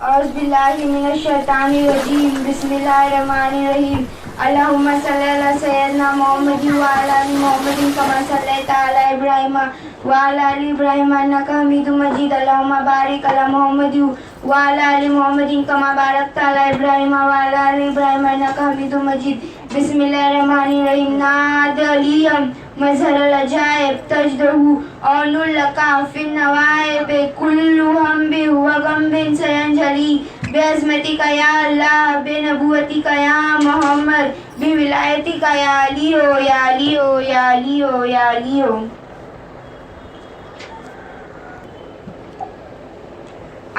اعوذ باللہ من الشیطان الرجیم بسم اللہ الرحمن الرحیم اللہم صلی علی سیدنا محمد وعلی آل محمد کما صلیت علی ابراہیم وعلی آل ابراہیم انک حمید مجید اللہم بارک علی محمد وعلی آل محمد کما بارکت علی ابراہیم وعلی آل ابراہیم انک حمید مجید بسم اللہ الرحمن الرحیم ناد علیم مظہر العجائب تجدہ اون لکا فی النوائب کل ہم وغم سینجلی بعظمتک یا اللہ بنبوتک یا محمد بولایتک یا علی یا علی یا علی یا علی.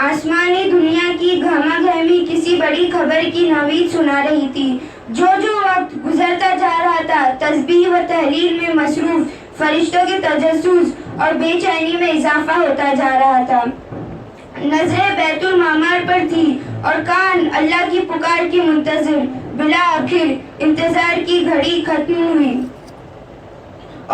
آسمانی دنیا کی گہما گہمی کسی بڑی خبر کی نوید سنا رہی تھی. جو وقت گزرتا جا رہا تھا تسبیح و تحلیل میں مصروف فرشتوں کے تجسس اور بے چینی میں اضافہ ہوتا جا رہا تھا. نظریں بیت المعمور پر تھی اور کان اللہ کی پکار کی منتظر. بالآخر انتظار کی گھڑی ختم ہوئی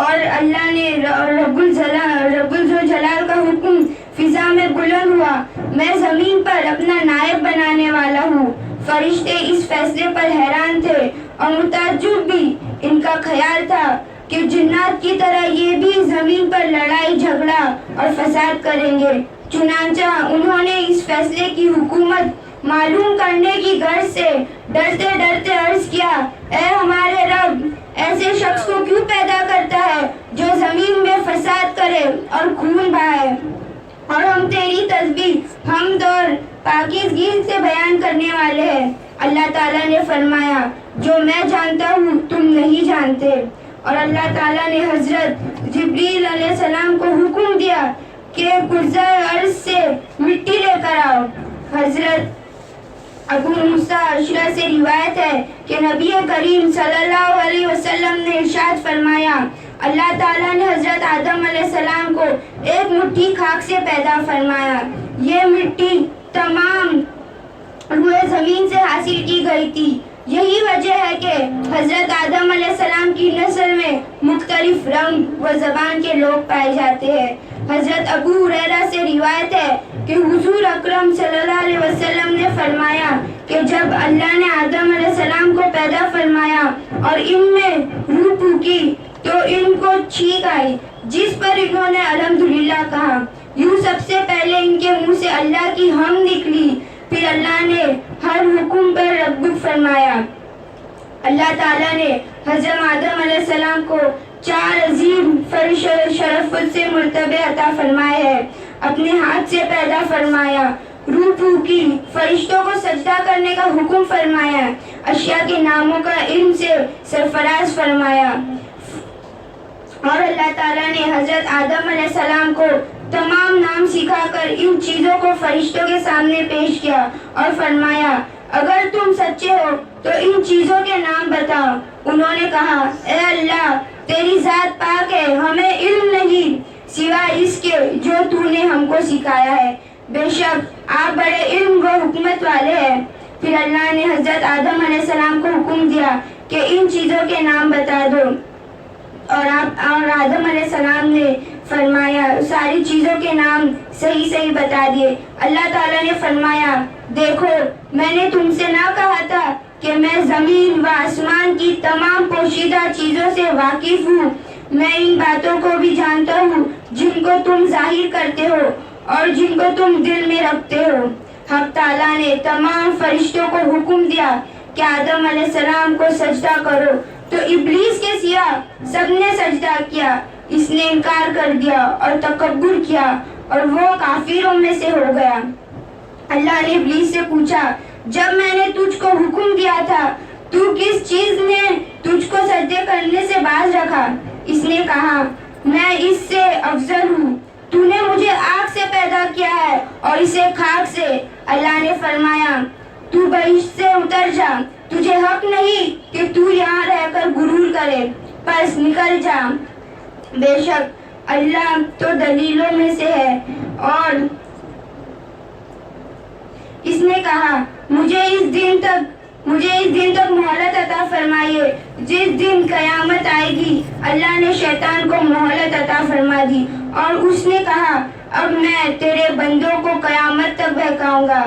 اور اللہ نے رب الجلال کا حکم فضا میں بلند ہوا. میں زمین پر اپنا نائب بنانے والا ہوں. فرشتے اس فیصلے پر حیران تھے اور متعجب بھی. ان کا خیال تھا کہ جنات کی طرح یہ بھی زمین پر لڑائی جھگڑا اور فساد کریں گے. چنانچہ انہوں نے اس فیصلے کی حکومت معلوم کرنے کی غرض سے ڈرتے ڈرتے عرض کیا: اے ہمارے رب، ایسے شخص کو کیوں پیدا کرتا ہے جو زمین میں فساد کرے اور خون بہائے؟ اور ہم تیری تسبیح حمد اور پاکیزگی سے بیان کرنے والے ہیں. اللہ تعالیٰ نے فرمایا: جو میں جانتا ہوں تم نہیں جانتے. اور اللہ تعالیٰ نے حضرت جبریل علیہ السلام کو حکم دیا کہ کرسیِ عرش سے مٹی لے کر آؤ. حضرت ابو موسیٰ اشعری سے روایت ہے کہ نبی کریم صلی اللہ علیہ وسلم نے ارشاد فرمایا: اللہ تعالیٰ نے حضرت آدم علیہ السلام کو ایک مٹھی خاک سے پیدا فرمایا. یہ مٹی تمام روئے زمین سے حاصل کی گئی تھی. یہی وجہ ہے کہ حضرت آدم علیہ السلام کی نسل میں مختلف رنگ و زبان کے لوگ پائے جاتے ہیں. حضرت ابو ہریرہ سے روایت ہے کہ حضور اکرم صلی اللہ علیہ وسلم نے فرمایا کہ جب اللہ نے آدم علیہ السلام کو پیدا فرمایا اور ان میں روح پھونکی تو ان کو چھینک آئی، جس پر انہوں نے الحمدللہ کہا. یوں سب سے پہلے ان کے منہ سے اللہ کی حمد نکلی. پھر اللہ نے ہر حکم پر ربک فرمایا. اللہ تعالیٰ نے حضرت آدم علیہ السلام کو 4 عظیم شرف سے مرتبے عطا فرمائے ہیں. اپنے ہاتھ سے پیدا فرمایا، روح پھونکی، فرشتوں کو سجدہ کرنے کا حکم فرمایا، اشیاء کے ناموں کا علم سے سرفراز فرمایا. اور اللہ تعالیٰ نے حضرت آدم علیہ السلام کو تمام نام سکھا کر ان چیزوں کو فرشتوں کے سامنے پیش کیا اور فرمایا: اگر تم سچے ہو تو ان چیزوں کے نام بتاؤ. انہوں نے کہا: اے اللہ، تیری ذات پاک ہے، ہمیں علم نہیں سوائے اس کے جو تو نے ہم کو سکھایا ہے. بے شک آپ بڑے علم و حکمت والے ہیں. پھر اللہ نے حضرت آدم علیہ السلام کو حکم دیا کہ ان چیزوں کے نام بتا دو. اور آدم علیہ السلام نے فرمایا، ساری چیزوں کے نام صحیح بتا دیے. اللہ تعالیٰ نے فرمایا: دیکھو، میں نے تم سے نہ کہا تھا کہ میں زمین و آسمان کی تمام پوشیدہ چیزوں سے واقف ہوں. میں ان باتوں کو بھی جانتا ہوں جن کو تم ظاہر کرتے ہو اور جن کو تم دل میں رکھتے ہو. حق تعالیٰ نے تمام فرشتوں کو حکم دیا کہ آدم علیہ السلام کو سجدہ کرو، تو ابلیس کے سوا سب نے سجدہ کیا. اس نے انکار کر دیا اور تکبر کیا اور وہ کافروں میں سے ہو گیا. اللہ نے ابلیس سے پوچھا: جب میں نے تجھ کو حکم دیا تھا تو کس چیز نے تجھ کو سجدے کرنے سے باز رکھا؟ اس نے کہا: میں اس سے افضل ہوں. تو نے مجھے آگ سے پیدا کیا ہے اور اسے خاک سے. اللہ نے فرمایا: تو بہشت سے اتر جا، تجھے حق نہیں کہ تو یہاں رہ کر غرور کرے، پس نکل جا. بے شک اللہ تو دلیلوں میں سے ہے. اور اس نے کہا: مجھے اس دن تک مہلت عطا فرمائیے جس دن قیامت آئے گی. اللہ نے شیطان کو مہلت عطا فرما دی اور اس نے کہا: اب میں تیرے بندوں کو قیامت تک بہکاؤں گا.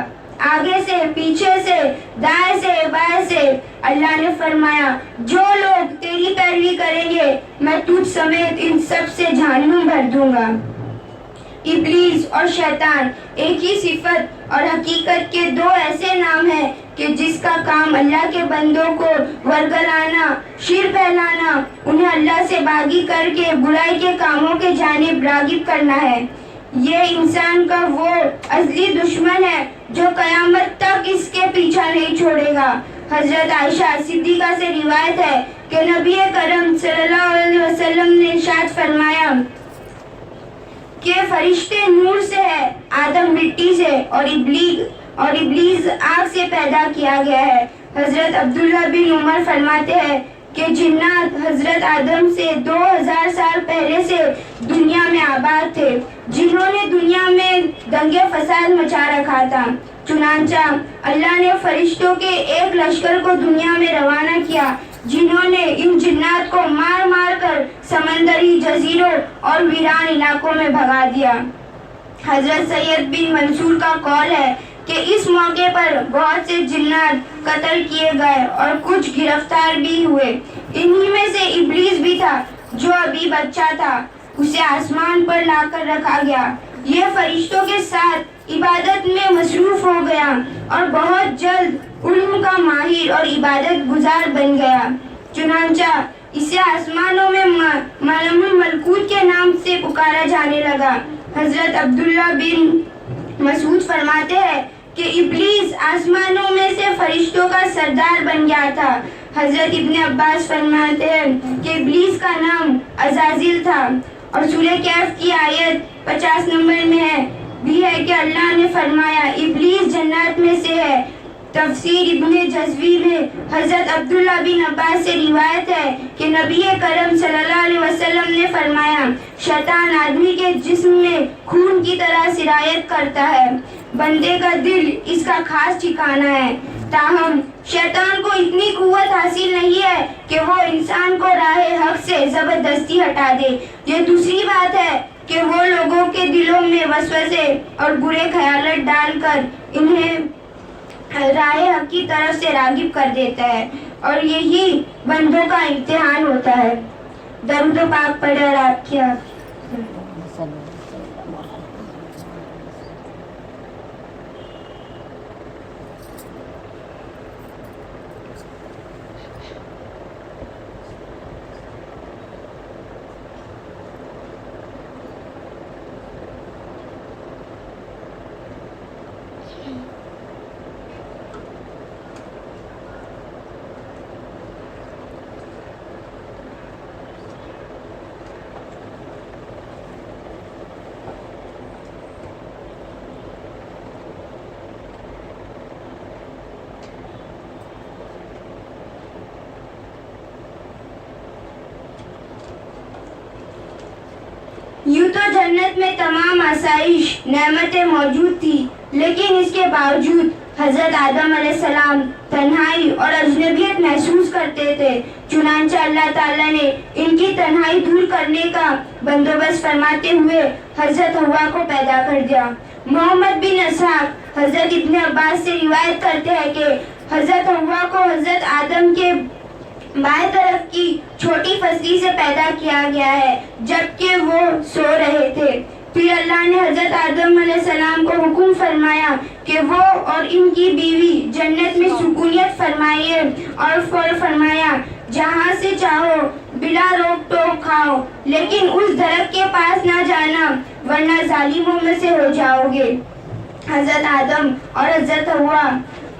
آگے سے, پیچھے سے, دائیں سے, بائیں سے. اللہ نے فرمایا جو لوگ تیری پیروی کریں گے میں تجھ سمیت ان سب سے جہنم بھر دوں گا. ابلیس اور شیطان ایک ہی صفت اور حقیقت کے دو ایسے نام ہیں کہ جس کا کام اللہ کے بندوں کو ورگلانا, شر پھیلانا, انہیں اللہ سے باغی کر کے برائی کے کاموں کے جانب راغب کرنا ہے. یہ انسان کا وہ اصلی دشمن ہے جو قیامت تک اس کے پیچھا نہیں چھوڑے گا. حضرت عائشہ صدیقہ سے روایت ہے کہ نبی کرم صلی اللہ علیہ وسلم نے ارشاد فرمایا کہ فرشتے نور سے ہے, آدم مٹی سے اور ابلیس آگ سے پیدا کیا گیا ہے. حضرت عبداللہ بن عمر فرماتے ہیں کہ جنات حضرت آدم سے 2000 سال پہلے سے دنیا میں آباد تھے, جنہوں نے دنیا میں دنگے فساد مچا رکھا تھا. چنانچہ اللہ نے فرشتوں کے ایک لشکر کو دنیا میں روانہ کیا جنہوں نے ان جنات کو مار مار کر سمندری جزیروں اور ویران علاقوں میں بھگا دیا. حضرت سید بن منصور کا قول ہے کہ اس موقع پر بہت سے جنات قتل کیے گئے اور کچھ گرفتار بھی ہوئے. انہی میں سے ابلیس بھی تھا جو ابھی بچہ تھا, اسے آسمان پر لا کر رکھا گیا. یہ فرشتوں کے ساتھ عبادت میں مصروف ہو گیا اور بہت جلد علم کا ماہر اور عبادت گزار بن گیا. چنانچہ اسے آسمانوں میں ملم الملکوت کے نام سے پکارا جانے لگا. حضرت عبداللہ بن مسعود فرماتے ہیں کہ ابلیس آسمانوں میں سے فرشتوں کا سردار بن گیا تھا. حضرت ابن عباس فرماتے ہیں کہ ابلیس کا نام عزازیل تھا اور سورہ کہف کی آیت 50 نمبر میں بھی ہے کہ اللہ نے فرمایا ابلیس جنات میں سے ہے. تفسیر ابن جزوی میں حضرت عبداللہ بن عباس سے روایت ہے کہ نبی کرم صلی اللہ علیہ وسلم نے فرمایا شیطان آدمی کے جسم میں خون کی طرح سرایت کرتا ہے, بندے کا دل اس کا خاص ٹھکانہ ہے. تاہم شیطان کو اتنی قوت حاصل نہیں ہے کہ وہ انسان کو راہ حق سے زبردستی ہٹا دے. یہ دوسری بات ہے کہ وہ لوگوں کے دلوں میں وسوسے اور برے خیالات ڈال کر انہیں راہ حق کی طرف سے راغب کر دیتا ہے, اور یہی بندوں کا امتحان ہوتا ہے. درود و پاک پڑھے اور آپ کیا یوں تو جنت میں تمام آسائش نعمتیں موجود تھی, لیکن اس کے باوجود حضرت آدم علیہ السلام تنہائی اور اجنبیت محسوس کرتے تھے. چنانچہ اللہ تعالیٰ نے ان کی تنہائی دور کرنے کا بندوبست فرماتے ہوئے حضرت حوا کو پیدا کر دیا. محمد بن اسحاق حضرت ابن عباس سے روایت کرتے ہیں کہ حضرت حوا کو حضرت آدم کے بائیں طرف کی چھوٹی پسلی سے پیدا کیا گیا ہے جبکہ وہ سو رہے تھے. پھر اللہ نے حضرت آدم علیہ السلام کو حکم فرمایا کہ وہ اور ان کی بیوی جنت میں سکونیت فرمائیے اور فرمایا جہاں سے چاہو بلا روک ٹوک کھاؤ, لیکن اس درخت کے پاس نہ جانا ورنہ ظالموں میں سے ہو جاؤ گے. حضرت آدم اور حضرت حوا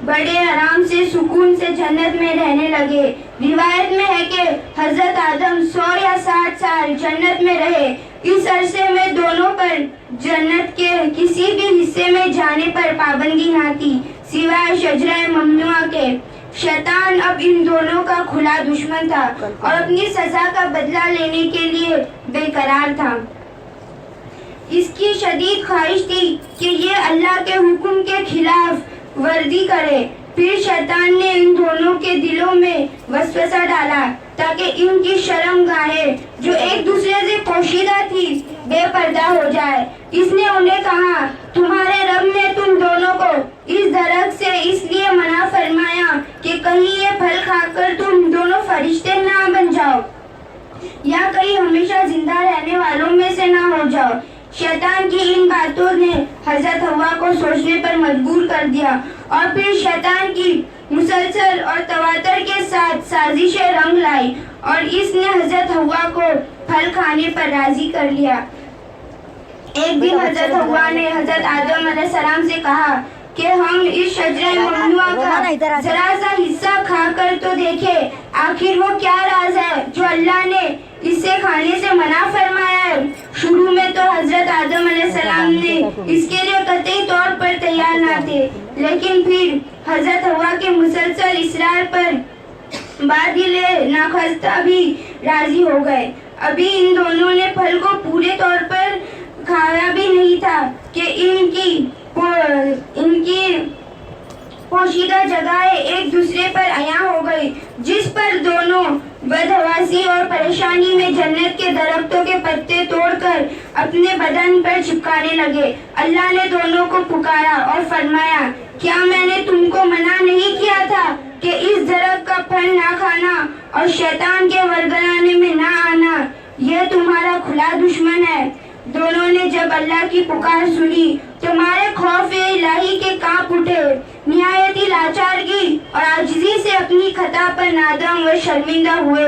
بڑے آرام سے سکون سے جنت میں رہنے لگے. روایت میں ہے کہ حضرت آدم 100 یا 60 سال جنت میں رہے. اس عرصے میں دونوں پر جنت کے کسی بھی حصے میں جانے پر پابندی نہ تھی سوائے شجرہ ممنوعہ کے. شیطان اب ان دونوں کا کھلا دشمن تھا اور اپنی سزا کا بدلہ لینے کے لیے بے قرار تھا. اس کی شدید خواہش تھی کہ یہ اللہ کے حکم کے خلاف ورزی کرے. پھر شیطان نے ان دونوں کے دلوں میں وسوسہ ڈالا تاکہ ان کی شرم گاہیں جو ایک دوسرے سے پوشیدہ تھی بے پردہ ہو جائے. اس نے انہیں کہا تمہارے رب نے تم دونوں کو اس درخت کر تم دونوں فرشتے نہ بن جاؤ یا کہیں ہمیشہ زندہ رہنے والوں میں سے نہ ہو جاؤ۔ شیطان کی ان باتوں نے حضرت حوا کو سوچنے پر مجبور کر دیا، اور پھر شیطان کی مسلسل اور تواتر کے ساتھ سازشیں رنگ لائی اور اس نے حضرت حوا کو پھل کھانے پر راضی کر لیا۔ ایک دن حضرت حوا نے حضرت آدم علیہ السلام سے کہا کہ ہم اس شجرہ ممنوعہ کا ذرا سا حصہ کھا کر تو دیکھیں، آخر وہ کیا راز ہے جو اللہ نے اس سے کھانے سے منع فرمایا ہے۔ شروع میں تو حضرت آدم علیہ السلام نے اس کے لیے قطعی طور پر تیار نہ تھے، لیکن پھر حضرت حوا کے مسلسل اصرار پر بادل ناخواستہ بھی راضی ہو گئے۔ ابھی ان دونوں نے پھل کو پورے طور پر کھایا بھی نہیں تھا کہ ان کی پوشیدہ جگہیں ایک دوسرے پر عیاں ہو گئی، جس پر دونوں بدحواسی اور پریشانی میں جنت کے درختوں کے پتے توڑ کر اپنے بدن پر چپکانے لگے۔ اللہ نے دونوں کو پکارا اور فرمایا، کیا میں نے تم کو منع نہیں کیا تھا کہ اس درخت کا پھل نہ کھانا اور شیطان کے ورگلانے میں نہ آنا؟ یہ تمہارا کھلا دشمن ہے۔ دونوں نے جب اللہ کی پکار سنی تو مارے خوف الہی کے کانپ اٹھے، نہایت ہی لاچارگی اور عاجزی سے اپنی خطا پر نادم و شرمندہ ہوئے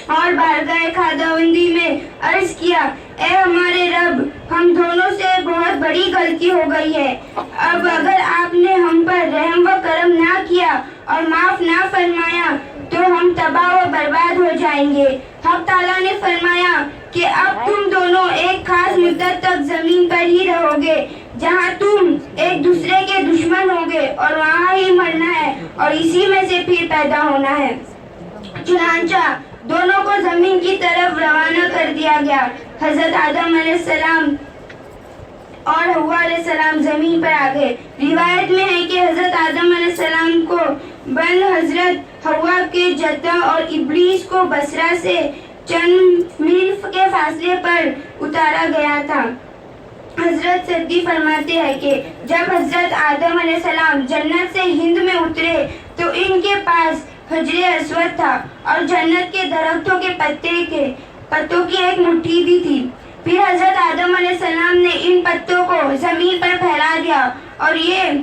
اور بارگاہ خداوندی میں عرض کیا، اے ہمارے رب، ہم دونوں سے بہت بڑی غلطی ہو گئی ہے۔ اب اگر آپ نے ہم پر رحم و کرم نہ کیا اور معاف نہ فرمایا تو ہم تباہ و برباد ہو جائیں گے۔ حق تعالیٰ نے فرمایا کہ اب تم دونوں ایک خاص مدت تک زمین پر ہی رہو گے، جہاں تم ایک دوسرے کے دشمن ہوگے اور وہاں ہی مرنا ہے اور اسی میں سے پھر پیدا ہونا ہے۔ چنانچہ دونوں کو زمین کی طرف روانہ کر دیا گیا۔ حضرت آدم علیہ السلام اور حوا علیہ السلام زمین پر آ گئے۔ روایت میں ہے کہ حضرت آدم علیہ السلام کو بن حضرت حوا کے جدہ اور ابلیس کو بصرہ سے چند میل کے فاصلے پر اتارا گیا تھا۔ حضرت صدی فرماتے ہیں کہ جب حضرت آدم علیہ السلام جنت سے ہند میں اترے تو ان کے پاس حجر اسود تھا اور جنت کے درختوں کے پتوں کی ایک مٹھی بھی تھی۔ پھر حضرت آدم علیہ السلام نے ان پتوں کو زمین پر پھیلا دیا اور یہ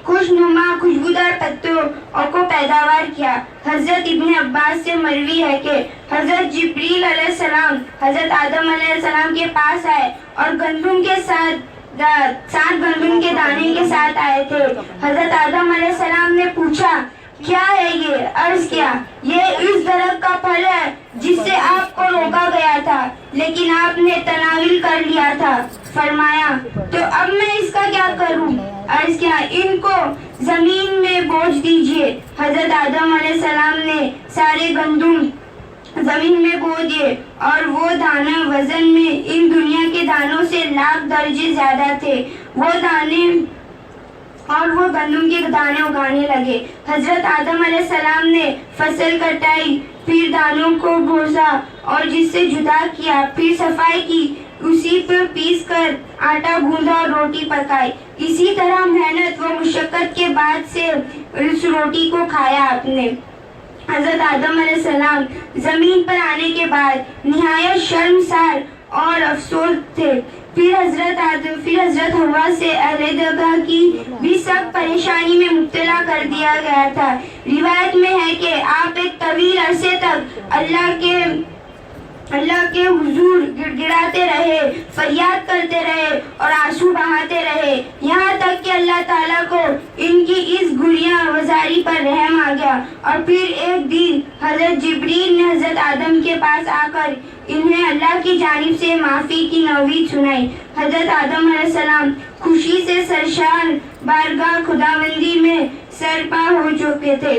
خوشنما خوشبودار پتوں کو پیداوار کیا۔ حضرت ابن عباس سے مروی ہے کہ حضرت جبریل علیہ السلام حضرت آدم علیہ السلام کے پاس آئے اور گندم کے ساتھ گندم کے دانے کے ساتھ آئے تھے۔ حضرت آدم علیہ السلام نے پوچھا، کیا ہے یہ؟ عرض کیا، یہ اس درخت کا پھل ہے جس سے آپ کو روکا گیا تھا لیکن آپ نے تناول کر لیا تھا۔ فرمایا، تو اب میں اس کا کیا کروں؟ عرض کیا، ان کو زمین میں بوجھ دیجئے۔ حضرت آدم علیہ السلام نے سارے گندم زمین میں بو دیے اور وہ دانے وزن میں ان دنیا کے دانوں سے لاکھ درجے زیادہ تھے۔ وہ گندم کے دانے اگانے لگے۔ حضرت آدم علیہ السلام نے فصل کٹائی، پھر دانوں کو گھوسا اور جس سے جدا کیا، پھر صفائی کی، اسی پر پیس کر آٹا گوندھا اور روٹی پکائی۔ اسی طرح محنت و مشقت کے بعد سے اس روٹی کو کھایا آپ نے۔ حضرت آدم علیہ السلام زمین پر آنے کے بعد نہایت شرمسار اور افسوس تھے۔ پھر حضرت حوا سے علیحدگی کی بھی سخت پریشانی میں مبتلا کر دیا گیا تھا۔ روایت میں ہے کہ آپ ایک طویل عرصے تک اللہ کے حضور گڑ گڑاتے رہے، فریاد کرتے رہے اور آنسو بہاتے رہے، یہاں تک کہ اللہ تعالیٰ کو ان کی اس گریاں وزاری پر رحم آ گیا۔ اور پھر ایک دن حضرت جبریل نے حضرت آدم کے پاس آ کر انہیں اللہ کی جانب سے معافی کی نوید سنائی۔ حضرت آدم علیہ السلام خوشی سے سرشار بارگاہ خداوندی میں سرپا ہو چکے تھے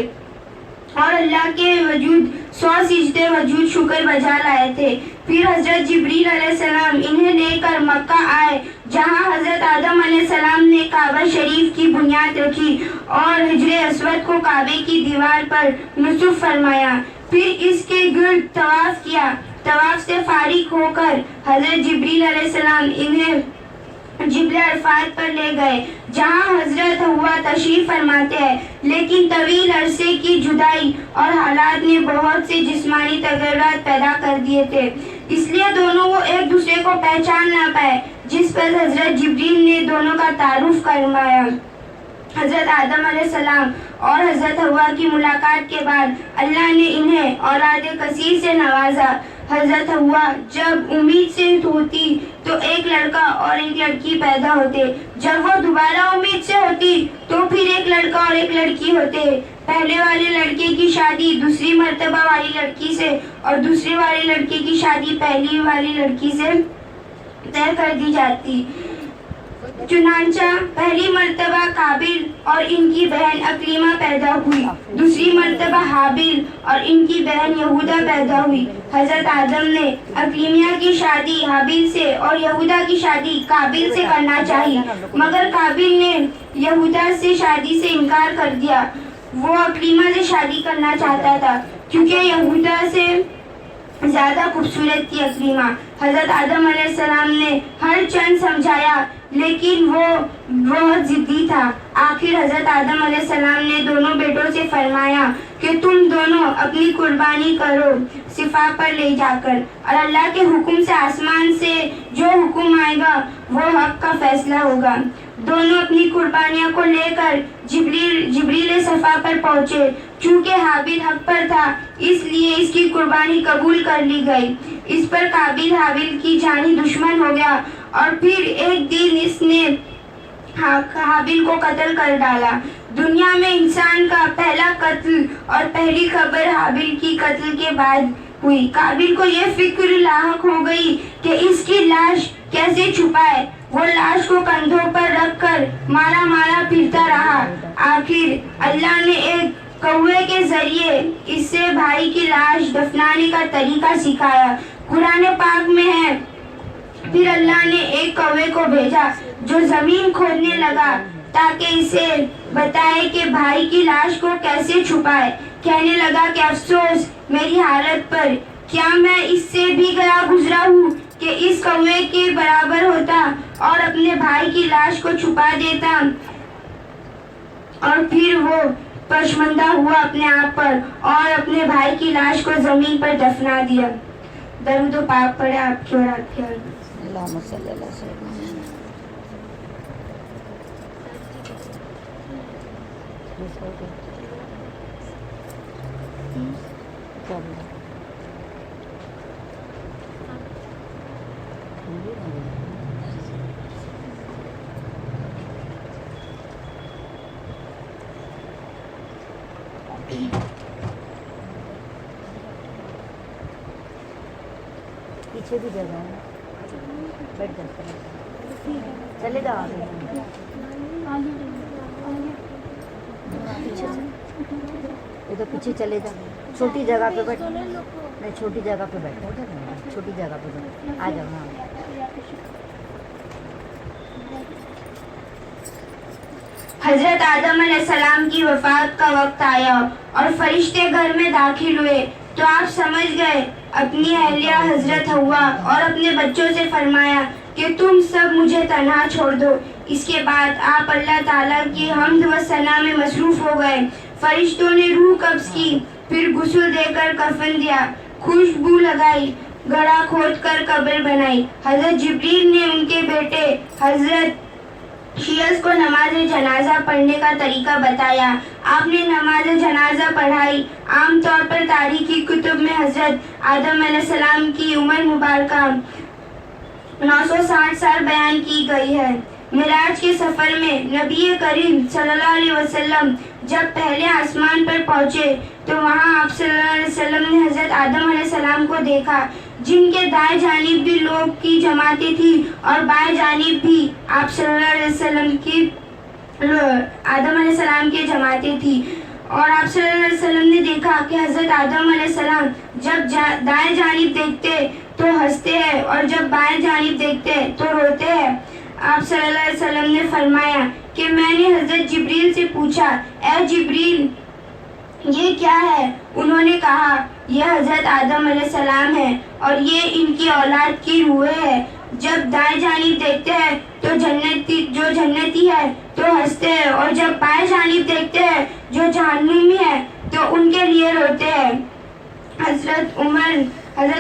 اور اللہ کے وجود 100 سجدے وجود شکر بجا لائے تھے۔ پھر حضرت جبریل علیہ السلام انہیں لے کر مکہ آئے، جہاں حضرت آدم علیہ السلام نے کعبہ شریف کی بنیاد رکھی اور حجر اسود کو کعبے کی دیوار پر نصب فرمایا، پھر اس کے گرد طواف کیا۔ طواف سے فارغ ہو کر حضرت جبریل علیہ السلام انہیں جبل عرفات پر لے گئے جہاں حضرت ہوا تشریف فرماتے ہیں، لیکن طویل عرصے کی جدائی اور حالات نے بہت سے جسمانی تغیرات پیدا کر دیے تھے، اس لیے دونوں وہ ایک دوسرے کو پہچان نہ پائے، جس پر حضرت جبریل نے دونوں کا تعارف کروایا۔ حضرت آدم علیہ السلام اور حضرت ہوا کی ملاقات کے بعد اللہ نے انہیں اولاد کثیر سے نوازا۔ حضرت ہوا جب امید سے ہوتی تو ایک لڑکا اور ایک لڑکی پیدا ہوتے، جب وہ دوبارہ امید سے ہوتی تو پھر ایک لڑکا اور ایک لڑکی ہوتے۔ پہلے والے لڑکے کی شادی دوسری مرتبہ والی لڑکی سے اور دوسری والی لڑکی کی شادی پہلی والی لڑکی سے طے کر دی جاتی۔ چنانچہ پہلی مرتبہ قابل اور ان کی بہن اکلیمہ پیدا ہوئی، دوسری مرتبہ حابل اور ان کی بہن یہودا پیدا ہوئی۔ حضرت آدم نے اکلیمہ کی شادی حابل سے اور یہودا کی شادی قابل سے کرنا چاہی، مگر قابل نے یہودا سے شادی سے انکار کر دیا۔ وہ اکلیمہ سے شادی کرنا چاہتا تھا کیونکہ یہودا سے زیادہ خوبصورت تھی اکلیمہ۔ حضرت آدم علیہ السلام نے ہر چند سمجھایا لیکن وہ بہت ضدی تھا۔ آخر حضرت آدم علیہ السلام نے دونوں بیٹوں سے فرمایا کہ تم دونوں اپنی قربانی کرو صفا پر لے جا کر، اور اللہ کے حکم سے آسمان سے جو حکم آئے گا وہ حق کا فیصلہ ہوگا۔ دونوں اپنی قربانیاں کو لے کر جبریل صفا پر پہنچے۔ چونکہ حابل حق پر تھا اس لیے اس کی قربانی قبول کر لی گئی۔ اس پر قابل حابل کی جانی دشمن ہو گیا اور پھر ایک دن اس نے حابل کو قتل کر ڈالا۔ دنیا میں انسان کا پہلا قتل اور پہلی خبر حابل کی قتل کے بعد ہوئی۔ قابل کو یہ فکر لاحق ہو گئی کہ اس کی لاش کیسے چھپائے۔ وہ لاش کو کندھوں پر رکھ کر مارا مارا پھرتا رہا۔ آخر اللہ نے ایک کوے کے ذریعے اس سے بھائی کی لاش دفنانے کا طریقہ سکھایا۔ قرآن پاک میں ہے، پھر اللہ نے ایک کوے کو بھیجا جو زمین کھودنے لگا تاکہ اسے بتائے کہ بھائی کی لاش کو کیسے چھپائے۔ کہنے لگا کہ افسوس میری حالت پر، کیا میں اس سے بھی گیا گزرا ہوں کہ اس کوے کے برابر ہوتا اور اپنے بھائی کی لاش کو چھپا دیتا۔ اور پھر وہ پشماندہ ہوا اپنے آپ پر اور اپنے بھائی کی لاش کو زمین پر دفنا دیا۔ درود و پاک پڑھے آپ کی اور آپ کے اللہم صلی اللہ علیہ وسلم۔ پیچھے بھی جگہ ہے، بیٹھ جاتے ہیں، چلے جاؤ آگے، پیچھے سے یہ تو پیچھے چلے جاؤ، چھوٹی جگہ پہ بیٹھو، نہیں چھوٹی جگہ پہ بیٹھو، چھوٹی جگہ پہ بیٹھو، آ جاؤ۔ ہاں حضرت آدم علیہ السلام کی وفات کا وقت آیا اور فرشتے گھر میں داخل ہوئے تو آپ سمجھ گئے۔ اپنی اہلیہ حضرت ہوا اور اپنے بچوں سے فرمایا کہ تم سب مجھے تنہا چھوڑ دو۔ اس کے بعد آپ اللہ تعالیٰ کی حمد و ثنا میں مصروف ہو گئے۔ فرشتوں نے روح قبض کی، پھر غسل دے کر کفن دیا، خوشبو لگائی، گڑھا کھود کر قبر بنائی۔ حضرت جبریل نے ان کے بیٹے حضرت شیعہ کو نماز جنازہ پڑھنے کا طریقہ بتایا۔ آپ نے نماز جنازہ پڑھائی۔ عام طور پر تاریخی کتب میں حضرت آدم علیہ السلام کی عمر مبارکہ 960 سال بیان کی گئی ہے۔ معراج کے سفر میں نبی کریم صلی اللہ علیہ وسلم جب پہلے آسمان پر پہنچے تو وہاں آپ صلی اللہ علیہ وسلم نے حضرت آدم علیہ السلام کو دیکھا، جن کے دائیں جانب بھی لوگ کی جماعتیں تھیں اور بائیں جانب بھی آپ صلی اللہ علیہ وسلم کی آدم علیہ السلام کی جماعتیں تھیں۔ اور آپ صلی اللہ علیہ وسلم نے دیکھا کہ حضرت آدم علیہ السلام جب دائیں جانب دیکھتے تو ہنستے ہیں اور جب بائیں جانب دیکھتے تو روتے ہیں۔ آپ صلی اللہ علیہ وسلم نے فرمایا کہ میں نے حضرت جبریل سے پوچھا، اے جبریل یہ کیا ہے؟ انہوں نے کہا یہ حضرت آدم علیہ السلام ہے اور یہ ان کی اولاد کی روحیں ہیں۔ جب دائیں جانب دیکھتے ہیں تو جنتی ہے تو ہنستے ہیں، اور جب بائیں جانب دیکھتے ہیں جو جہنمی ہے تو ان کے لیے روتے ہیں۔ حضرت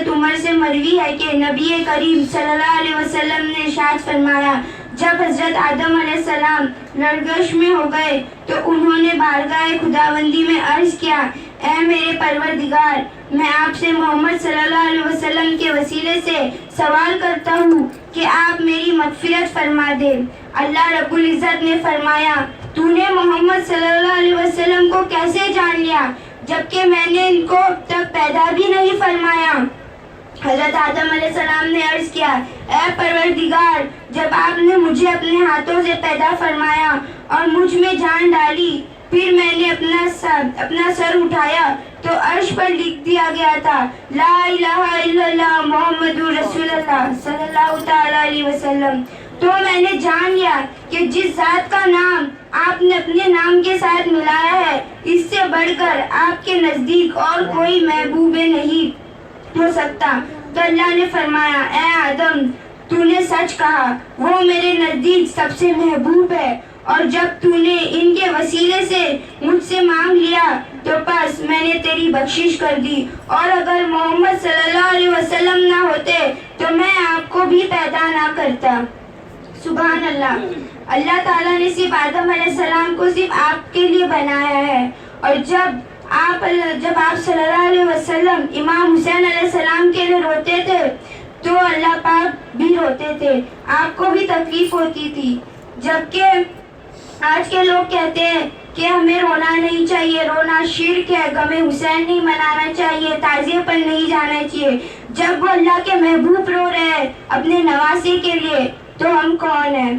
عمر سے مروی ہے کہ نبی کریم صلی اللہ علیہ وسلم نے ارشاد فرمایا، جب حضرت آدم علیہ السلام لڑگش میں ہو گئے تو انہوں نے بارگاہ خداوندی میں عرض کیا، اے میرے پروردگار، میں آپ سے محمد صلی اللہ علیہ وسلم کے وسیلے سے سوال کرتا ہوں کہ آپ میری مغفرت فرما دے۔ اللہ رب العزت نے فرمایا، تو نے محمد صلی اللہ علیہ وسلم کو کیسے جان لیا جبکہ میں نے ان کو تب پیدا بھی نہیں فرمایا؟ حضرت آدم علیہ السلام نے عرض کیا، اے پروردگار، جب آپ نے مجھے اپنے ہاتھوں سے پیدا فرمایا اور مجھ میں جان ڈالی، پھر میں نے اپنا سر اٹھایا تو عرش پر لکھ دیا گیا تھا، لا الہ الا اللہ محمد رسول اللہ صلی اللہ تعالی علیہ وسلم۔ تو میں نے جان لیا کہ جس ذات کا نام آپ نے اپنے نام کے ساتھ ملایا ہے، اس سے بڑھ کر آپ کے نزدیک اور کوئی محبوب نہیں ہو سکتا۔ تو اللہ نے فرمایا، اے آدم، تو نے سچ کہا، وہ میرے نزدیک سب سے محبوب ہے، اور جب تو نے ان کے وسیلے سے مجھ سے مانگ لیا تو بس میں نے تیری بخشش کر دی، اور اگر محمد صلی اللہ علیہ وسلم نہ ہوتے تو میں آپ کو بھی پیدا نہ کرتا۔ سبحان اللہ۔ اللہ تعالیٰ نے صرف آدم علیہ السلام کو صرف آپ کے لیے بنایا ہے، اور جب آپ صلی اللہ علیہ وسلم امام حسین علیہ السلام کے لیے روتے تھے تو اللہ پاک بھی روتے تھے، آپ کو بھی تکلیف ہوتی تھی۔ جبکہ آج کے لوگ کہتے ہیں کہ ہمیں رونا نہیں چاہیے، رونا شرک ہے، غم حسین نہیں منانا چاہیے، تعزیے پر نہیں جانا چاہیے۔ جب وہ اللہ کے محبوب رو رہے ہیں اپنے نواسے کے لیے تو ہم کون ہیں؟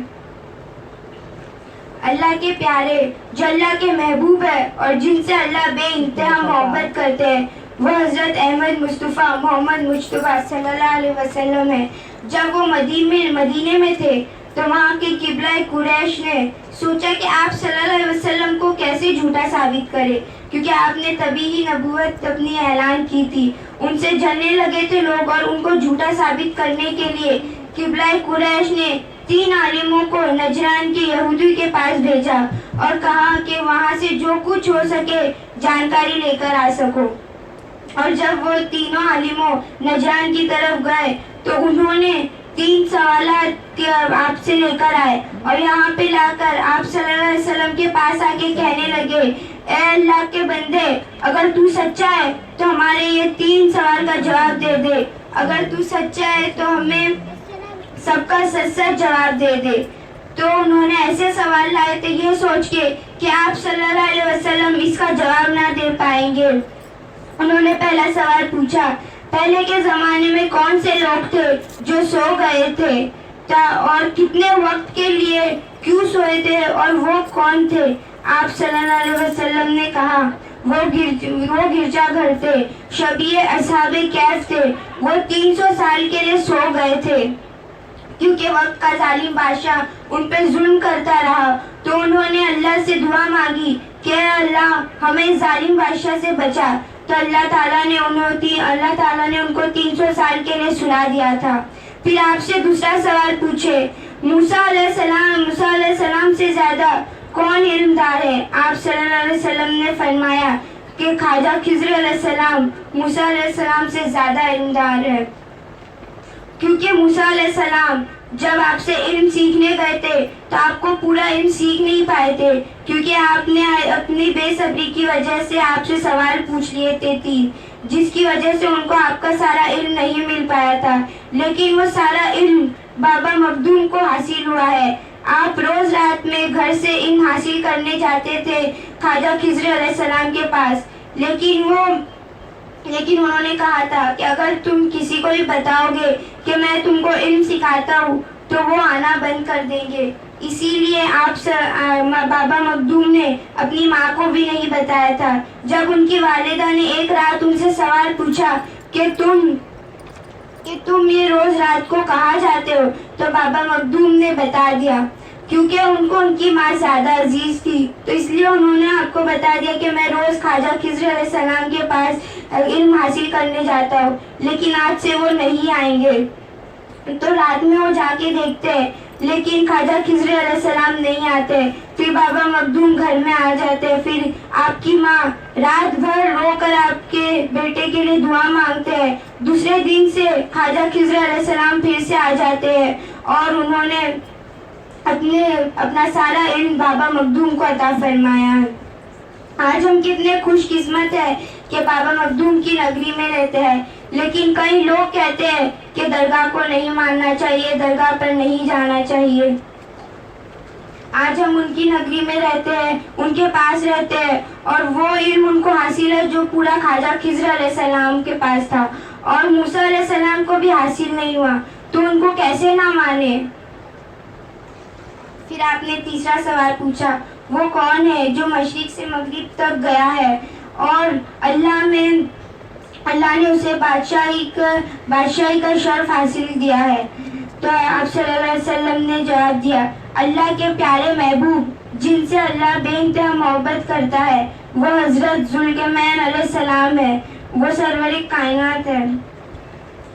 اللہ کے پیارے جو اللہ کے محبوب ہے اور جن سے اللہ بے انتہا محبت کرتے ہیں، وہ حضرت احمد مصطفیٰ محمد مجتبیٰ صلی اللہ علیہ وسلم ہے۔ جب وہ مدینے میں تھے تو وہاں کے قبلہ قریش نے سوچا کہ آپ صلی اللہ علیہ وسلم کو کیسے جھوٹا ثابت کرے، کیونکہ آپ نے تبھی ہی نبوت اپنی اعلان کی تھی۔ ان سے جلنے لگے تھے لوگ، اور ان کو جھوٹا ثابت کرنے کے لیے قبلہ قریش نے 3 عالموں کو نجران کے یہودی کے پاس بھیجا اور کہا کہ وہاں سے جو کچھ ہو سکے جانکاری لے کر آ سکو۔ اور جب وہ تینوں عالموں نجران کی طرف گئے تو انہوں نے 3 سوالات آپ سے لے کر آئے، اور یہاں پہ لا کر آپ صلی اللہ علیہ وسلم کے پاس آ کے کہنے لگے، اے اللہ کے بندے، اگر تو سچا ہے تو ہمارے یہ 3 سوال کا جواب دے دے، اگر تو سچا ہے تو ہمیں سب کا سچ جواب دے دے۔ تو انہوں نے ایسے سوال لائے تھے یہ سوچ کے کہ آپ صلی اللہ علیہ وسلم اس کا جواب نہ دے پائیں گے۔ انہوں نے پہلا سوال پوچھا، پہلے کے زمانے میں کون سے لوگ تھے جو سو گئے تھے اور کتنے وقت کے لیے کیوں سوئے تھے، اور وہ کون تھے؟ آپ صلی اللہ علیہ وسلم نے کہا، وہ گرجا گھر تھے، شبیہ اصحاب کہف تھے، وہ 300 سال کے لیے سو گئے تھے کیونکہ وقت کا ظالم بادشاہ ان پہ ظلم کرتا رہا۔ تو انہوں نے اللہ سے دعا مانگی کہ اے اللہ ہمیں ظالم بادشاہ سے بچا، تو اللہ تعالیٰ نے ان کو 300 سال کے لیے سنا دیا تھا۔ پھر آپ سے دوسرا سوال پوچھے، موسیٰ علیہ السلام سے زیادہ کون علمدار ہے؟ آپ صلی اللہ علیہ وسلم نے فرمایا کہ خواجہ خضر علیہ السلام موسیٰ علیہ السلام سے زیادہ علمدار ہے، کیونکہ موسیٰ علیہ السلام جب آپ سے علم سیکھنے گئے تھے تو آپ کو پورا علم سیکھ نہیں پائے تھے، کیونکہ آپ نے اپنی بے صبری کی وجہ سے آپ سے سوال پوچھ لیے تھے 3، جس کی وجہ سے ان کو آپ کا سارا علم نہیں مل پایا تھا، لیکن وہ سارا علم بابا مخدوم کو حاصل ہوا ہے۔ آپ روز رات میں گھر سے علم حاصل کرنے جاتے تھے خواجہ خضر علیہ السلام کے پاس، لیکن انہوں نے کہا تھا کہ اگر تم کسی کو بھی بتاؤ گے کہ میں تم کو علم سکھاتا ہوں تو وہ آنا بند کر دیں گے، اسی لیے بابا مخدوم نے اپنی ماں کو بھی نہیں بتایا تھا۔ جب ان کی والدہ نے ایک رات ان سے سوال پوچھا کہ تم یہ روز رات کو کہاں جاتے ہو، تو بابا مخدوم نے بتا دیا، کیونکہ ان کو ان کی ماں زیادہ عزیز تھی، تو اس لیے انہوں نے آپ کو بتا دیا کہ میں روز خواجہ خضر علیہ السلام کے پاس علم حاصل کرنے جاتا ہوں، لیکن آج سے وہ نہیں آئیں گے۔ تو رات میں وہ جا کے دیکھتے ہیں لیکن خواجہ خضر علیہ السلام نہیں آتے. پھر بابا مخدوم گھر میں آ جاتے. پھر آپ کی ماں رات بھر رو کر آپ کے بیٹے کے لیے دعا مانگتے ہیں. دوسرے دن سے خواجہ خضر علیہ السلام پھر سے آ جاتے ہیں اور انہوں نے اپنا سارا علم بابا مخدوم کو عطا فرمایا. آج ہم کتنے خوش قسمت ہیں کہ بابا مخدوم کی نگری میں رہتے ہیں. لیکن کئی لوگ کہتے ہیں کہ درگاہ کو نہیں ماننا چاہیے, درگاہ پر نہیں جانا چاہیے. آج ہم ان کی نگری میں رہتے ہیں, ان کے پاس رہتے ہیں اور وہ علم ان کو حاصل ہے جو پورا خواجہ خضر علیہ السلام کے پاس تھا اور موسیٰ علیہ السلام کو بھی حاصل نہیں ہوا, تو ان کو کیسے نہ مانے. پھر آپ نے تیسرا سوال پوچھا, وہ کون ہے جو مشرق سے مغرب تک گیا ہے اور اللہ نے اسے بادشاہی کا شرف حاصل دیا ہے. تو آپ صلی اللہ علیہ وسلم نے جواب دیا, اللہ کے پیارے محبوب جن سے اللہ بے انتہا محبت کرتا ہے وہ حضرت ذوالقرنین علیہ السلام ہے, وہ سرور کائنات ہے.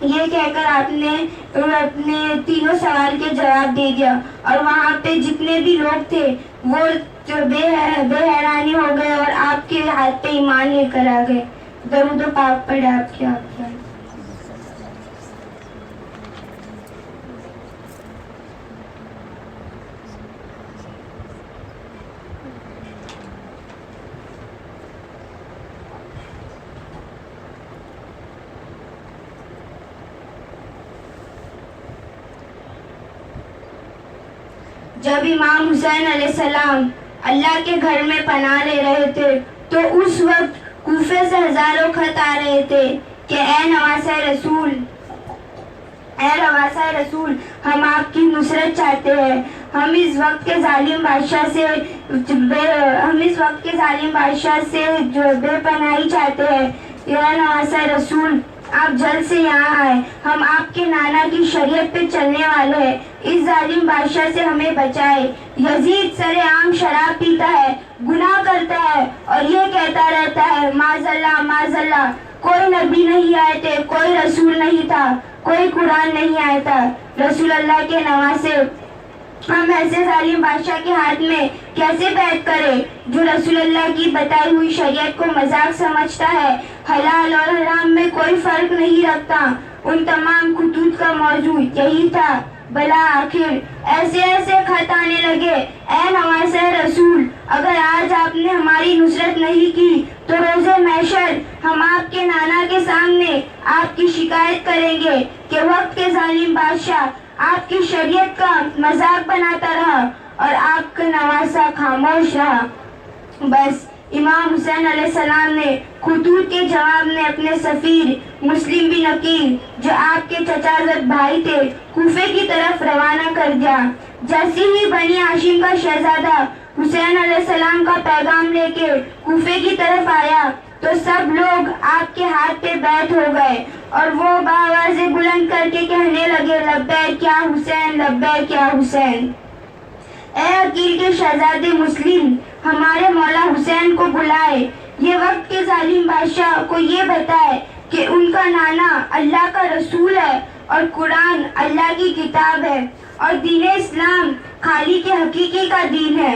یہ کہہ کر آپ نے اپنے تینوں سوال کے جواب دے دیا اور وہاں پہ جتنے بھی لوگ تھے وہ بے حیرانی ہو گئے اور آپ کے ہاتھ پہ ایمان لے کر آ گئے. درود و پاک پڑھے آپ کے آپ پر. جب امام حسین علیہ السلام اللہ کے گھر میں پناہ لے رہے تھے تو اس وقت کوفے سے ہزاروں خط آ رہے تھے کہ اے نواسہ رسول ہم آپ کی نصرت چاہتے ہیں, ہم اس وقت کے ظالم بادشاہ سے جو بے پناہی چاہتے ہیں. یا نواسہ رسول آپ جلد سے یہاں آئے, ہم آپ کے نانا کی شریعت پہ چلنے والے ہیں, اس ظالم بادشاہ سے ہمیں بچائے. یزید سر عام شراب پیتا ہے, گناہ کرتا ہے اور یہ کہتا رہتا ہے معاذ اللہ, کوئی نبی نہیں آئے تھے, کوئی رسول نہیں تھا, کوئی قرآن نہیں آیا تھا. رسول اللہ کے نواسے ہم ایسے ظالم بادشاہ کے ہاتھ میں کیسے بیعت کریں جو رسول اللہ کی بتائی ہوئی شریعت کو مذاق سمجھتا ہے, حلال اور حرام میں کوئی فرق نہیں رکھتا. ان تمام خطوط کا موضوع یہی تھا. بلا آخر ایسے خط آنے لگے, اے نواسہ رسول اگر آج آپ نے ہماری نصرت نہیں کی تو روز محشر ہم آپ کے نانا کے سامنے آپ کی شکایت کریں گے کہ وقت کے ظالم بادشاہ آپ کی شریعت کا مذاق بناتا رہا اور آپ کا نواسہ خاموش رہا. بس امام حسین علیہ السلام نے خطوط کے جواب میں اپنے سفیر مسلم بن عقیل جو آپ کے چچازاد بھائی تھے کوفے کی طرف روانہ کر دیا. جیسے ہی بنی ہاشم کا شہزادہ حسین علیہ السلام کا پیغام لے کے کوفے کی طرف آیا تو سب لوگ آپ کے ہاتھ پہ بیعت ہو گئے اور وہ بآواز بلند کر کے کہنے لگے لبیک یا حسین, لبیک یا حسین. اے عقیل کے شہزادے مسلم ہمارے مولا حسین کو بلائے, یہ وقت کے ظالم بادشاہ کو یہ بتائے کہ ان کا نانا اللہ کا رسول ہے اور قرآن اللہ کی کتاب ہے اور دین اسلام خالق کے حقیقی کا دین ہے.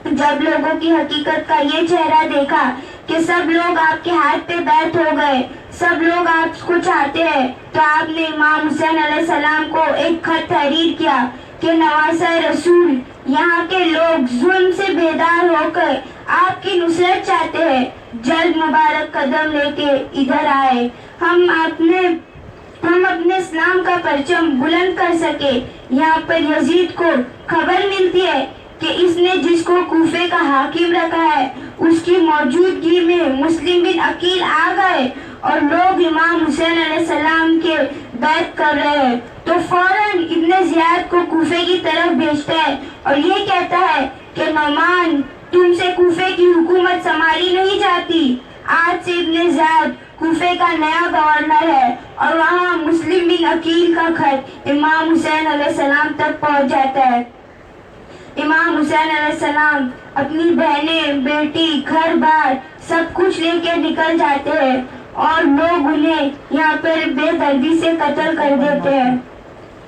جب لوگوں کی حقیقت کا یہ چہرہ دیکھا کہ سب لوگ آپ کے ہاتھ پہ بیعت ہو گئے, سب لوگ آپ کو چاہتے ہیں, تو آپ نے امام حسین علیہ السلام کو ایک خط تحریر کیا کہ نواسہ رسول یہاں کے لوگ ظلم سے بیدار ہو کر آپ کی نصرت چاہتے ہیں, جلد مبارک قدم لے کے ادھر آئے, ہم اپنے اسلام کا پرچم بلند کر سکے. یہاں پر یزید کو خبر ملتی ہے کہ اس نے جس کو کوفے کا حاکم رکھا ہے اس کی موجودگی میں مسلم بن عقیل آ گئے اور لوگ امام حسین علیہ السلام کے بیعت کر رہے ہیں. تو فوراً ابن زیاد کو کوفے کی طرف بھیجتا ہے اور یہ کہتا ہے کہ نعمان تم سے کوفے کی حکومت سنبھالی نہیں جاتی. آج سے ابن زیاد کوفے کا نیا گورنر ہے اور وہاں مسلم بن عقیل کا خط امام حسین علیہ السلام تک پہنچ جاتا ہے. امام حسین علیہ السلام اپنی بہنیں, بیٹی, گھر بار سب کچھ لے کے نکل جاتے ہیں اور لوگ انہیں یہاں پر بے دردی سے قتل کر دیتے ہیں.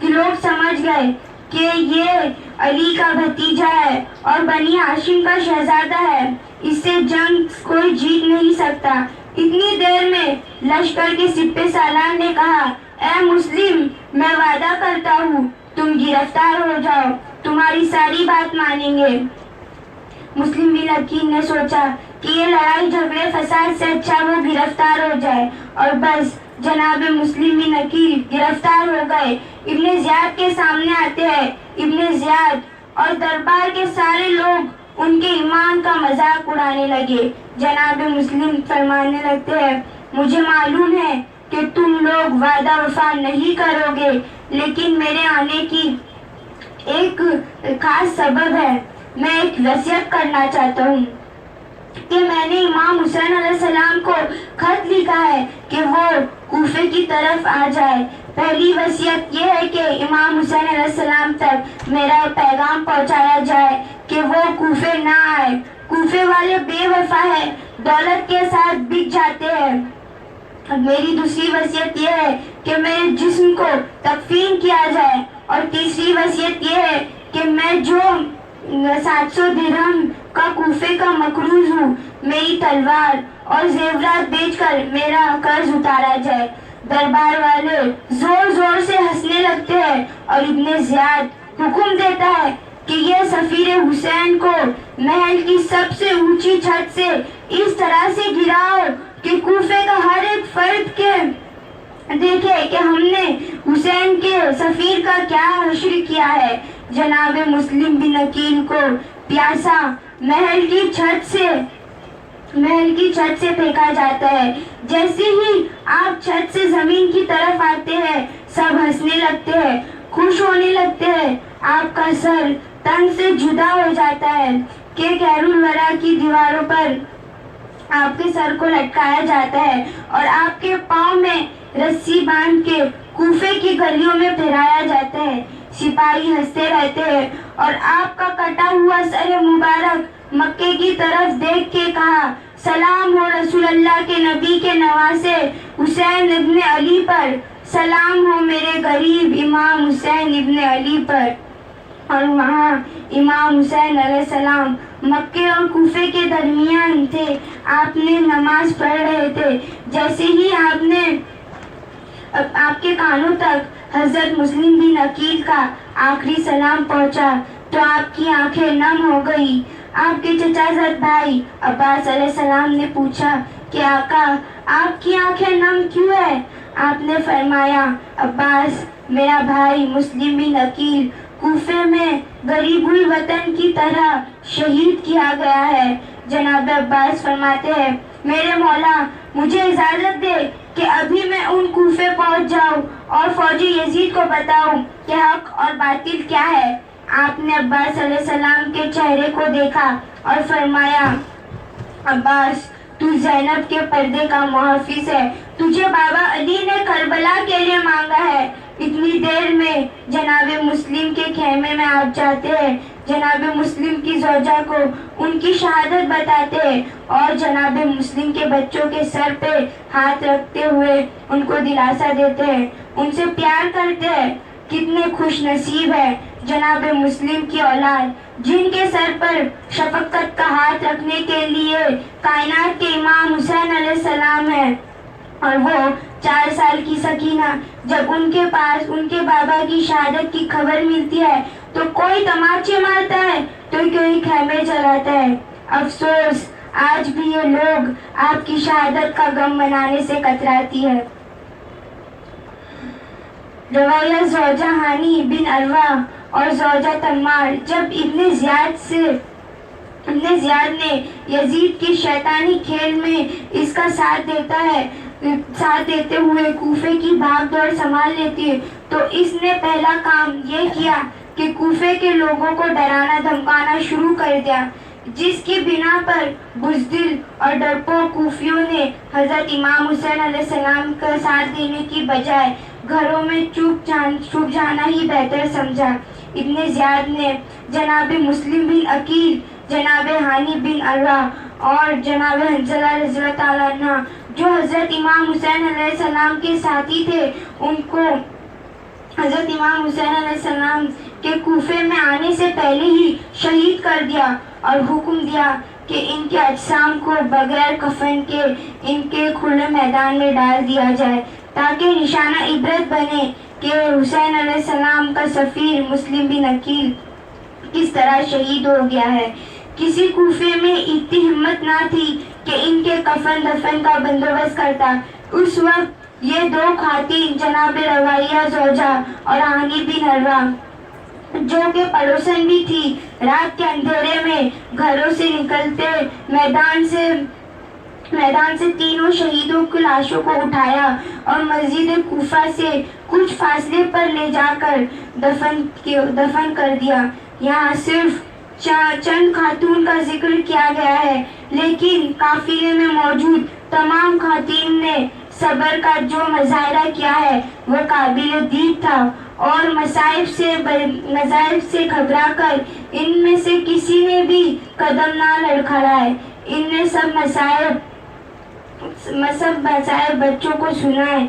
کہ لوگ سمجھ گئے کہ یہ علی کا بھتیجا ہے اور بنی ہاشم کا شہزادہ ہے، اس سے جنگ کوئی جیت نہیں سکتا۔ اتنی دیر میں لشکر کے سپہ سالار نے کہا، اے مسلم، میں وعدہ کرتا ہوں تم گرفتار ہو جاؤ، تمہاری ساری بات مانیں گے۔ مسلم بن عقیل نے سوچا کہ یہ لڑائی جھگڑے فساد سے اچھا وہ گرفتار ہو جائے، اور بس جناب مسلم بن عقیل گرفتار ہو گئے۔ ابن زیاد کے سامنے آتے ہیں۔ ابن زیاد اور دربار کے سارے لوگ ان کے ایمان کا مذاق اڑانے لگے۔ جناب مسلم فرمانے لگتے ہیں، مجھے معلوم ہے کہ تم لوگ وعدہ وفا نہیں کرو گے، لیکن میرے آنے کی ایک خاص سبب ہے۔ میں ایک وصیت کرنا چاہتا ہوں کہ میں نے امام حسین علیہ السلام کو خط لکھا ہے کہ وہ کوفے کی طرف آ جائے۔ پہلی وصیت یہ ہے کہ امام حسین علیہ السلام تک میرا پیغام پہنچایا جائے کہ وہ کوفے نہ آئے۔ کوفے والے بے وفا ہے، دولت کے ساتھ بک جاتے ہیں۔ میری دوسری وصیت یہ ہے کہ میرے جسم کو تکفین کیا جائے، اور تیسری وصیت یہ ہے کہ میں جو 700 درہم کا کوفے کا مقروض ہوں، میری تلوار اور زیورات بیچ کر میرا قرض اتارا جائے۔ دربار والے زور زور سے ہنسنے لگتے ہیں، اور ابن زیاد حکم دیتا ہے کہ یہ سفیر حسین کو محل کی سب سے اونچی چھت سے اس طرح سے گراؤ کہ کوفے کا ہر ایک فرد کے دیکھے کہ ہم نے حسین کے سفیر کا کیا حشر کیا ہے۔ جناب مسلم بن عقیل کو پیاسا محل کی چھت سے پھینکا جاتا ہے۔ جیسے ہی آپ چھت سے زمین کی طرف آتے ہیں، سب ہنسنے لگتے ہیں، خوش ہونے لگتے ہیں۔ آپ کا سر تن سے جدا ہو جاتا ہے کہ خیر الورا کی دیواروں پر آپ کے سر کو لٹکایا جاتا ہے، اور آپ کے پاؤں میں رسی باندھ کے کوفے کی گلیوں میں پھرایا جاتا ہے۔ سپاہی ہنستے رہتے ہیں، اور آپ کا کٹا ہوا سر مبارک مکے کی طرف دیکھ کے کہا، سلام ہو رسول اللہ کے نبی کے نواسے حسین ابن علی پر، سلام ہو میرے غریب امام حسین ابن علی پر۔ اور وہاں امام حسین علیہ السلام مکے اور کوفے کے درمیان تھے۔ آپ نے نماز پڑھ رہے تھے۔ جیسے ہی آپ کے کانوں تک حضرت مسلم بن عقیل کا آخری سلام پہنچا تو آپ کی آنکھیں نم ہو گئی۔ آپ کے چچا زاد بھائی عباس علیہ السلام نے پوچھا کہ آقا، آپ کی آنکھیں نم کیوں ہے؟ آپ نے فرمایا، عباس، میرا بھائی مسلم بن عقیل کوفے میں غریب الوطن کی طرح شہید کیا گیا ہے۔ جناب عباس فرماتے ہیں، میرے مولا، مجھے اجازت دے کہ ابھی میں ان کوفے پہنچ جاؤں اور فوجی یزید کو بتاؤں کہ حق اور باطل کیا ہے۔ آپ نے عباس علیہ السلام کے چہرے کو دیکھا اور فرمایا، عباس، تو زینب کے پردے کا محافظ ہے، تجھے بابا علی نے کربلا کے لیے مانگا ہے۔ اتنی دیر میں جناب مسلم کے خیمے میں آپ جاتے ہیں، جناب مسلم کی زوجہ کو ان کی شہادت بتاتے ہیں، اور جناب مسلم کے بچوں کے سر پہ ہاتھ رکھتے ہوئے ان کو دلاسا دیتے ہیں، ان سے پیار کرتے ہیں۔ کتنے خوش نصیب ہے جناب مسلم کی اولاد، جن کے سر پر شفقت کا ہاتھ رکھنے کے لیے کائنات کے امام حسین علیہ السلام ہے۔ اور وہ 4 سال کی سکینہ جب ان کے پاس ان کے بابا کی شہادت کی خبر ملتی ہے تو کوئی تماچے مارتا ہے تو کوئی خیمے جلاتا ہے۔ افسوس، آج بھی یہ لوگ آپ کی شہادت کا غم منانے سے کتراتی ہے۔ روایت زوجہ ہانی بن عروہ اور زوجہ تمار جب ابن زیاد نے یزید کے شیطانی کھیل میں اس کا ساتھ دیتے ہوئے کوفے کی بھاگ دوڑ سنبھال لیتی ہے تو اس نے پہلا کام یہ کیا کہ کوفے کے لوگوں کو ڈرانا دھمکانا شروع کر دیا، جس کی بنا پر بزدل اور ڈرپوک کوفیوں نے حضرت امام حسین علیہ السلام کا ساتھ دینے کی بجائے گھروں میں چھپ جانا ہی بہتر سمجھا۔ ابن زیاد نے جناب مسلم بن عقیل، جناب ہانی بن عروہ اور جناب حنظلہ رضی اللہ تعالیٰ عنہ جو حضرت امام حسین علیہ السلام کے ساتھی تھے، ان کو حضرت امام حسین علیہ السلام کے کوفے میں آنے سے پہلے ہی شہید کر دیا اور حکم دیا کہ ان کے اجسام کو بغیر کفن کے ان کے کھلے میدان میں ڈال دیا جائے تاکہ نشانہ عبرت بنے کہ حسین علیہ السلام کا سفیر مسلم بن عقیل کس طرح شہید ہو گیا ہے۔ کسی کوفے میں اتنی ہمت نہ تھی کہ ان کے کفن دفن کا بندوبست کرتا۔ اس وقت یہ دو خواتین جناب رویہ زوجہ اور ہانی بن عروہ جو کہ پڑوسن بھی تھی، رات کے اندھیرے میں گھروں سے نکلتے میدان سے تینوں شہیدوں کی لاشوں کو اٹھایا اور مسجد کوفہ سے کچھ فاصلے پر لے جا کر دفن کر دیا۔ یہاں صرف چند خاتون کا ذکر کیا گیا ہے، لیکن قافلے میں موجود تمام خواتین نے صبر کا جو مظاہرہ کیا ہے وہ قابل دید تھا، اور مصائب سے گھبرا کر ان میں سے کسی نے بھی قدم نہ لڑکھڑائے۔ ان نے سب مصائب بچوں کو سنائے،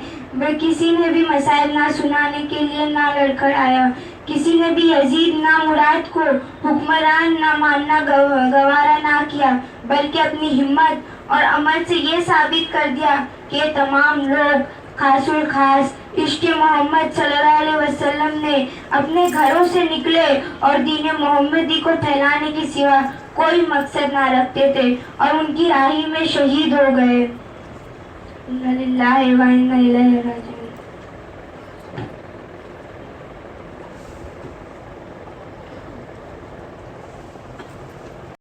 کسی نے بھی مصائب نہ سنانے کے لیے نہ لڑکھڑایا۔ کسی نے بھی یزید نامراد کو حکمران نہ ماننا گوارا نہ کیا، بلکہ اپنی ہمت اور عمل سے یہ ثابت کر دیا کہ تمام لوگ خاص الخاص عشق محمد صلی اللہ علیہ وسلم نے اپنے گھروں سے نکلے اور دین محمدی کو پھیلانے کے سوا کوئی مقصد نہ رکھتے تھے اور ان کی راہی میں شہید ہو گئے۔ انا للہ و انا الیہ راجعون۔